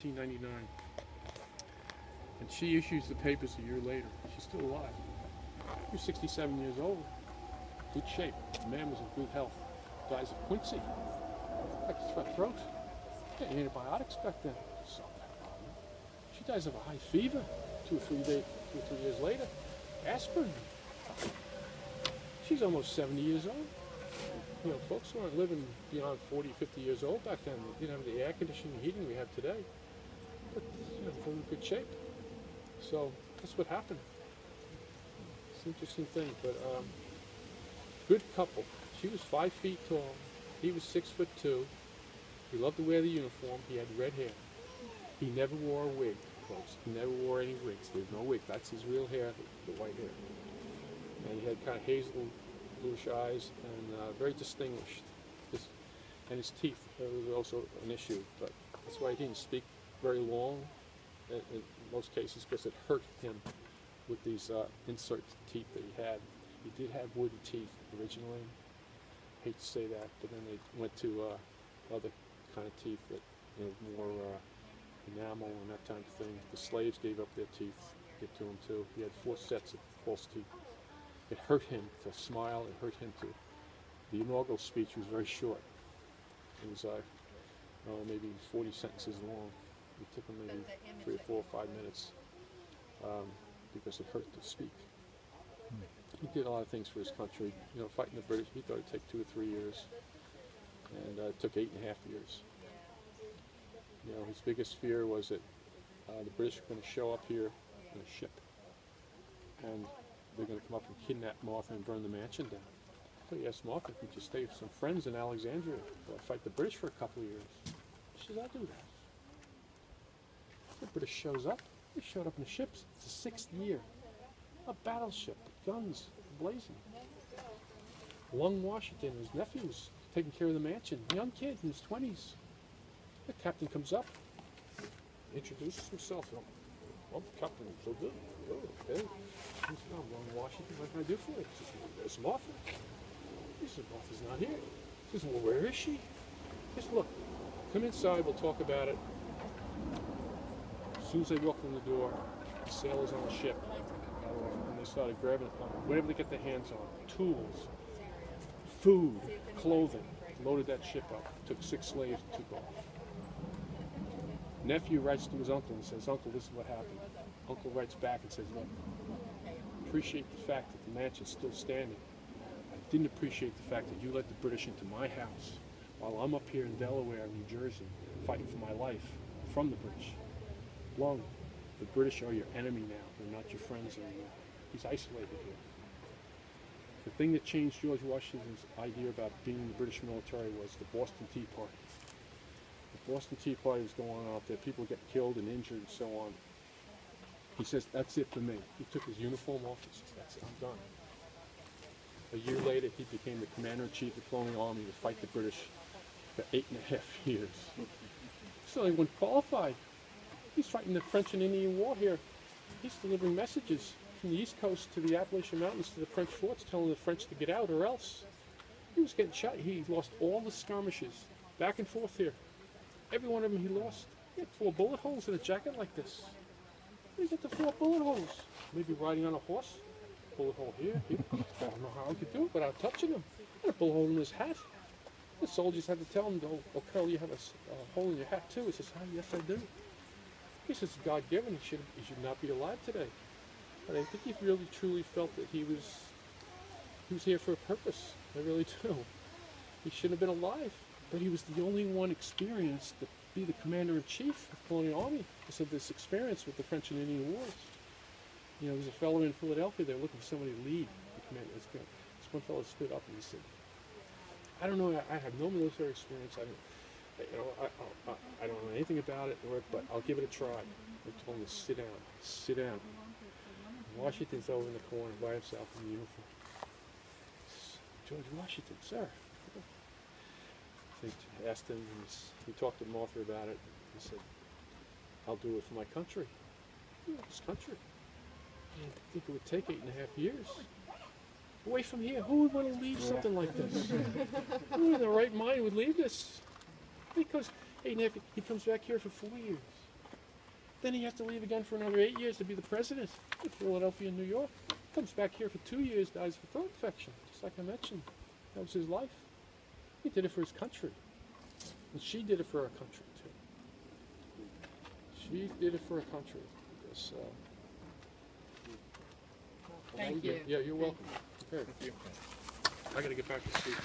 1999. And she issues the papers a year later. She's still alive. He was 67 years old. Good shape. The man was in good health. Dies of quinsy. Like a strep throat. Yeah, antibiotics back then. Solved that problem. She dies of a high fever 2 or 3 years later. Aspirin. She's almost 70 years old. You know, folks weren't living beyond 40, 50 years old back then. They didn't have the air conditioning and heating we have today. But, you know, they're in good shape. So, that's what happened. It's an interesting thing, but good couple. She was 5 feet tall. He was 6'2". He loved to wear the uniform. He had red hair. He never wore a wig, folks. He never wore any wigs. There's no wig. That's his real hair, the white hair. And he had kind of hazel, bluish eyes, and very distinguished. And his teeth was also an issue, but that's why he didn't speak very long in most cases, because it hurt him with these insert teeth that he had. He did have wooden teeth originally. I hate to say that, but then they went to other kind of teeth that, you know, more enamel and that type of thing. The slaves gave up their teeth to get to him too. He had 4 sets of false teeth. It hurt him to smile. It hurt him to. The inaugural speech was very short. It was maybe 40 sentences long. It took him maybe 3 or 4 or 5 minutes because it hurt to speak. He did a lot of things for his country. You know, fighting the British. He thought it'd take 2 or 3 years, and it took 8.5 years. You know, his biggest fear was that the British were going to show up here in a ship, and they're going to come up and kidnap Martha and burn the mansion down. So he asked Martha if he could just stay with some friends in Alexandria or fight the British for a couple of years. She said, I'll do that. The British shows up. They showed up in the ships. It's the 6th year. A battleship, guns blazing. Lung Washington, his nephew, was taking care of the mansion. Young kid in his 20s. The captain comes up, introduces himself. Well, Captain, so good. Oh, okay. He said, I'm Lung Washington. What can I do for you? He says, well, there's Martha. He said, Martha's not here. He says, well, where is she? He said, look, come inside. We'll talk about it. As soon as they walked in the door, the sailors on the ship got off, and they started grabbing whatever they get their hands on, tools, food, clothing, loaded that ship up, took 6 slaves and took off. Nephew writes to his uncle and says, Uncle, this is what happened. Uncle writes back and says, look, appreciate the fact that the mansion's still standing. I didn't appreciate the fact that you let the British into my house while I'm up here in Delaware, New Jersey, fighting for my life from the British. Lung, the British are your enemy now. They're not your friends anymore. He's isolated here. The thing that changed George Washington's idea about being in the British military was the Boston Tea Party. The Boston Tea Party was going on out there. People get killed and injured and so on. He says, that's it for me. He took his uniform off. He says, that's it, I'm done. A year later, he became the commander-in-chief of the Colonial Army to fight the British for 8.5 years. So he wasn't qualified. He's fighting the French and Indian War here. He's delivering messages from the East Coast to the Appalachian Mountains to the French forts, telling the French to get out or else. He was getting shot. He lost all the skirmishes, back and forth here. Every one of them he lost. He had 4 bullet holes in a jacket like this. Where did he get the 4 bullet holes? Maybe riding on a horse. Bullet hole here. I don't know how he could do it without touching him. He had a bullet hole in his hat. The soldiers had to tell him, oh Colonel, you have a hole in your hat too. He says, oh, yes I do. He says, God-given, he should not be alive today. But I think he really truly felt that he was here for a purpose. I really do. He shouldn't have been alive, but he was the only one experienced to be the commander-in-chief of the Colonial Army because of this experience with the French and Indian Wars. You know, there was a fellow in Philadelphia, they were looking for somebody to lead the command. This one fellow stood up and he said, I don't know, I have no military experience. I don't know anything about it, but I'll give it a try. They told him to sit down, sit down. Washington's over in the corner by himself in the uniform. George Washington, sir. I asked him, he talked to Martha about it. He said, I'll do it for my country. This country. I didn't think it would take 8.5 years. Away from here, who would want to leave something like this? Who in their right mind would leave this? Because 8.5, he comes back here for 4 years. Then he has to leave again for another 8 years to be the president of Philadelphia and New York. Comes back here for 2 years, dies of a throat infection, just like I mentioned. That was his life. He did it for his country. And she did it for her country, too. She did it for her country. Because, Thank you. yeah, you're welcome. Okay. Thank you. I gotta get back to sleep.